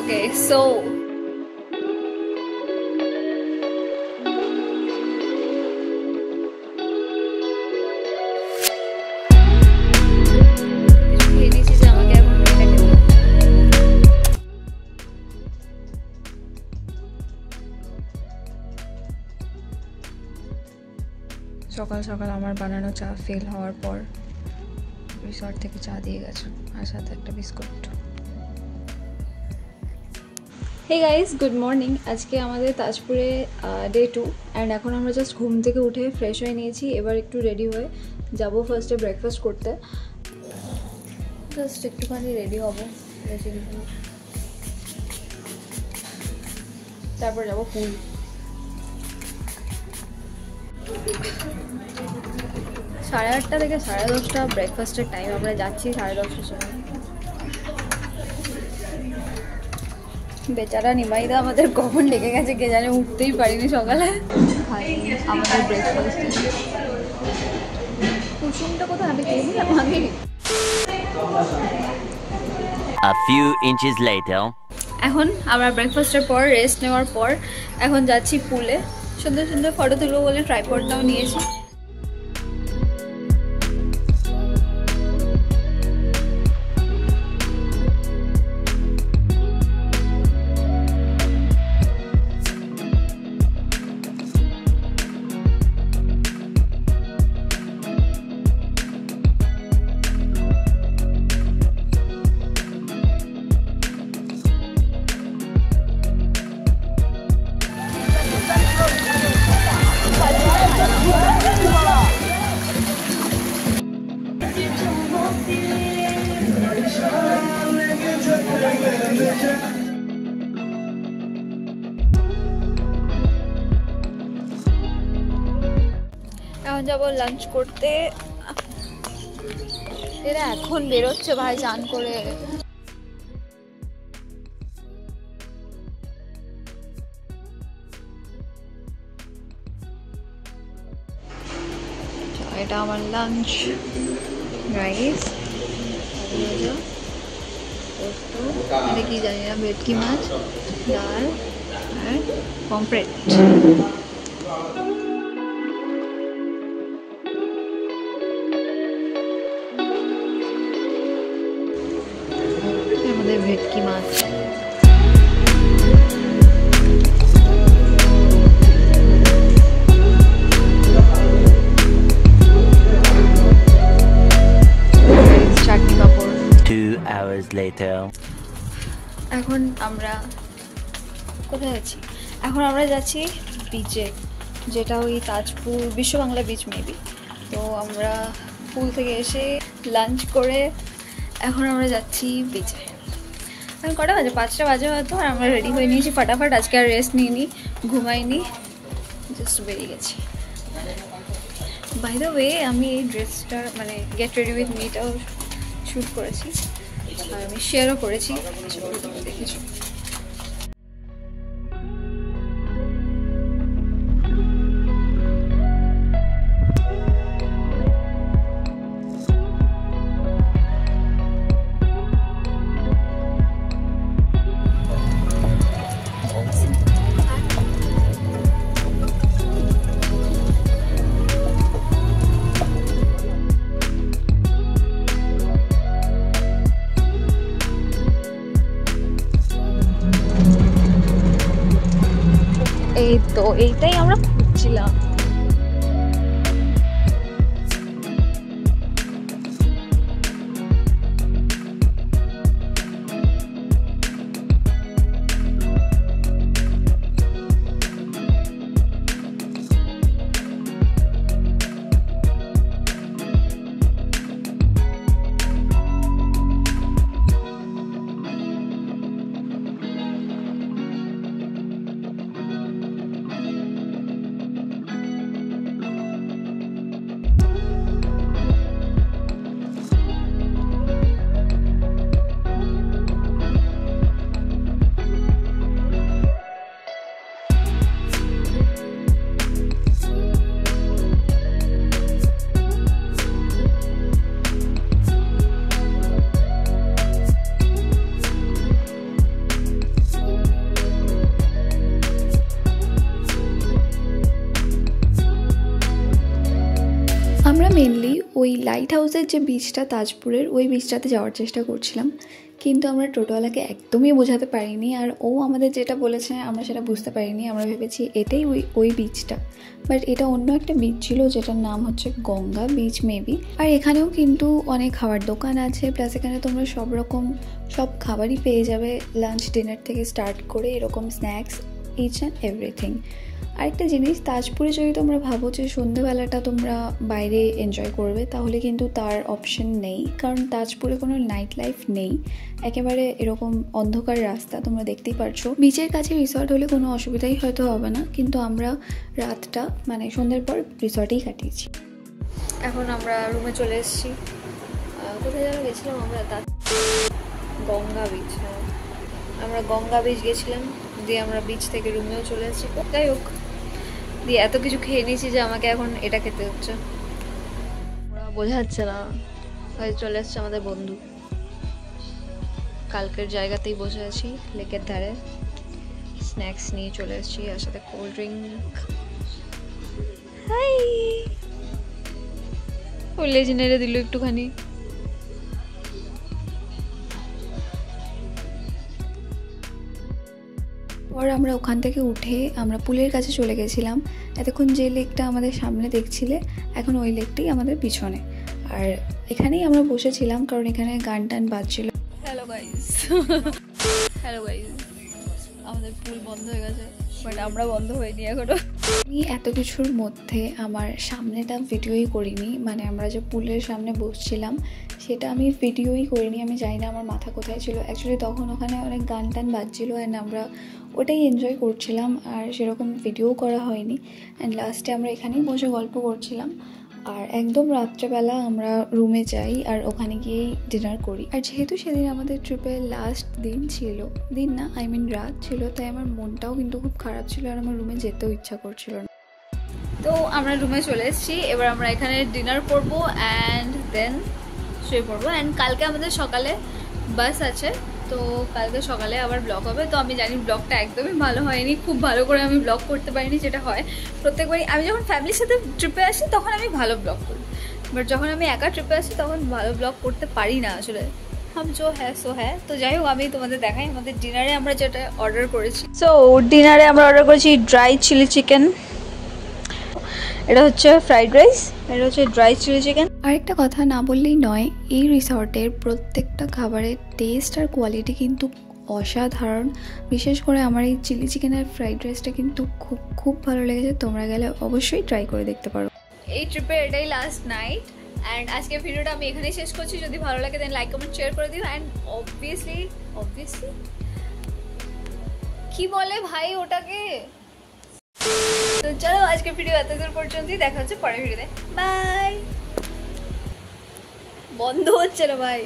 Okay, so সকাল সকাল আমার বানানো চা ফেল হওয়ার পর রিসর্ট থেকে চা দিয়ে গেছে আর সাথে একটা biscuit. Hey guys, good morning. আজকে আমাদের তাজপুরে ডে 2 অ্যান্ড এখন আমরা জাস্ট ঘুম থেকে উঠে ফ্রেশ হয়ে নিয়েছি। এবার একটু রেডি হয়ে যাবো ফার্স্টে ব্রেকফাস্ট করতে। জাস্ট একটুখানি রেডি হবো, বেশি কিছু। তারপর যাবো পুল। 8:30 থেকে 10:30 ব্রেকফাস্টের টাইম। আমরা যাচ্ছি 10:30টার সময়। বেচারা নিমাইদা আমাদের কখন লেগে গেছে কে জানে, উঠতেই পারিনি সকালে। আমাদের ব্রেকফাস্ট কুসুমটা কোথায়? আমি খেয়ে নিলাম। আমি A few inches later. এখন আমরা ব্রেকফাস্টের পর রেস্ট নেওয়ার পর এখন যাচ্ছি পুলে। সুন্দর সুন্দর ফটো তুলবো বলে ট্রাইপডটাও নিয়েছি। এখন যাবো লাঞ্চ করতে। এরা এখন বেরোচ্ছে ভাই চান করে। এটা আমার লাঞ্চ, রাইস, এটা কি জানি না, ভেটকি মাছ, ডাল আর পমফ্রেট। আমাদের ভেটকি মাছ। চাটনি পাপড়। 2 hours later. এখন আমরা কোথায় যাচ্ছি? এখন আমরা যাচ্ছি বিচে, যেটা ওই তাজপুর বিশ্ব বাংলা বিচ মেবি। তো আমরা পুল থেকে এসে লাঞ্চ করে এখন আমরা যাচ্ছি বিচে। এখন কটা বাজে? 5টা বাজে হয়তো। আর আমরা রেডি হয়ে নিয়েছি ফাটাফাট। আজকে আর রেস্ট নিইনি, ঘুমাইনি, জাস্ট বেরিয়ে গেছি। বাই দ্য ওয়ে, আমি এই ড্রেসটা মানে গেট রেডি উইথ মিটাও শ্যুট করেছি আর আমি শেয়ারও করেছি, দেখেছি। এই তো এইটাই আমরা খুঁজছিলাম। আমরা মেনলি ওই লাইট হাউসের যে বিচটা তাজপুরের ওই বিচটাতে যাওয়ার চেষ্টা করছিলাম, কিন্তু আমরা টোটোওয়ালাকে একদমই বোঝাতে পারিনি, আর ও আমাদের যেটা বলেছে আমরা সেটা বুঝতে পারিনি। আমরা ভেবেছি এটাই ওই বিচটা, বাট এটা অন্য একটা বিচ ছিল যেটার নাম হচ্ছে গঙ্গা বিচ মেবি। আর এখানেও কিন্তু অনেক খাবার দোকান আছে, প্লাস এখানে তোমরা সব খাবারই পেয়ে যাবে, লাঞ্চ ডিনার থেকে স্টার্ট করে এরকম স্ন্যাক্স, ইচ অ্যান্ড এভরিথিং। আরেকটা জিনিস, তাজপুরে যদি তোমরা ভাবো যে সন্ধ্যেবেলাটা তোমরা বাইরে এনজয় করবে, তাহলে কিন্তু তার অপশন নেই, কারণ তাজপুরে কোনো নাইট লাইফ নেই, একেবারে এরকম অন্ধকার রাস্তা, তোমরা দেখতেই পারছো। বিচের কাছে রিসর্ট হলে কোনো অসুবিধাই হয়তো হবে না, কিন্তু আমরা রাতটা মানে সন্ধ্যের পর রিসর্টেই কাটিয়েছি। এখন আমরা রুমে চলে এসেছি। কোথায় যেন গেছিলাম আমরা, গঙ্গা বিচ। হ্যাঁ, আমরা গঙ্গা বিচ গেছিলাম, দিয়ে আমরা বিচ থেকে রুমেও চলে এসেছি। যাই হোক, দিয়ে এত কিছু খেয়ে নিয়েছি যে আমাকে এখন এটা খেতে হচ্ছে, ওরা বোঝা যাচ্ছে না। চলে এসছে আমাদের বন্ধু, কালকের জায়গাতেই বসে আছি লেকের ধারে, স্ন্যাক্স নিয়ে চলে এসেছি, আর সাথে কোল্ড ড্রিঙ্ক। হাই, ও লেজ নেড়ে দিল একটুখানি। পর আমরা ওখান থেকে উঠে আমরা পুলের কাছে চলে গেছিলাম। এতক্ষণ যে লেকটা আমাদের সামনে দেখছিলে, এখন ওই লেকটাই আমাদের পিছনে, আর এখানেই আমরা বসেছিলাম কারণ এখানে গান টান বাজছিল। হ্যালো গাইস, হ্যালো গাইস, আমাদের পুল বন্ধ হয়ে গেছে, বাট আমরা বন্ধ হয়নি এখনো। আমি এত কিছুর মধ্যে আমার সামনেটা ভিডিওই করিনি, মানে আমরা যে পুলের সামনে বসছিলাম সেটা আমি ভিডিওই করিনি। আমি জানি না আমার মাথা কোথায় ছিল অ্যাকচুয়ালি, তখন ওখানে অনেক গান টান বাজছিল অ্যান্ড আমরা ওটাই এনজয় করছিলাম, আর সেরকম ভিডিও করা হয়নি। অ্যান্ড লাস্টে আমরা এখানেই বসে গল্প করছিলাম, আর একদম রাত্রেবেলা আমরা রুমে যাই আর ওখানে গিয়েই ডিনার করি। আর যেহেতু সেদিন আমাদের ট্রিপের লাস্ট দিন ছিল, দিন না আই মিন রাত ছিল, তাই আমার মনটাও কিন্তু খুব খারাপ ছিল আর আমার রুমে যেতেও ইচ্ছা করছিল না। তো আমরা রুমে চলে এসেছি, এবার আমরা এখানে ডিনার করবো অ্যান্ড দেন শুয়ে পড়বো। অ্যান্ড কালকে আমাদের সকালে বাস আছে, তো কালকে সকালে আবার ব্লগ হবে। তো আমি জানি ব্লগটা একদমই ভালো হয়নি, খুব ভালো করে আমি ব্লগ করতে পারিনি, যেটা হয় প্রত্যেকবারই। আমি যখন ফ্যামিলির সাথে ট্রিপে আসি তখন আমি ভালো ব্লগ করি, বাট যখন আমি একা ট্রিপে আসি তখন ভালো ব্লগ করতে পারি না আসলে। হাম জো হ্যাঁ সো হ্যাঁ। তো যাই হোক, আমি তোমাদের দেখাই আমাদের ডিনারে আমরা যেটা অর্ডার করেছি। সো ডিনারে আমরা অর্ডার করেছি ড্রাই চিলি চিকেন, এটা হচ্ছে ফ্রাইড রাইস, এটা হচ্ছে ড্রাই চিলি চিকেন। আরেকটা কথা না বললেই নয়, এই রিসর্টের প্রত্যেকটা খাবারের টেস্ট আর কোয়ালিটি কিন্তু অসাধারণ। বিশেষ করে আমার এই চিলি চিকেন আর ফ্রাইড রাইসটা কিন্তু খুব খুব ভালো লেগেছে। তোমরা গেলে অবশ্যই ট্রাই করে দেখতে পারো। এই ট্রিপে এটাই লাস্ট নাইট, অ্যান্ড আজকের ভিডিওটা আমি এখানেই শেষ করছি। যদি ভালো লাগে দেন লাইক কমেন্ট শেয়ার করে দিও। অ্যান্ড অবভিয়াসলি কি বলে ভাই ওটাকে, তো চলো আজকের ভিডিও এতদূর পর্যন্তই, দেখা হচ্ছে পরের ভিডিওতে। বাই। বন্ধ হচ্ছে না ভাই।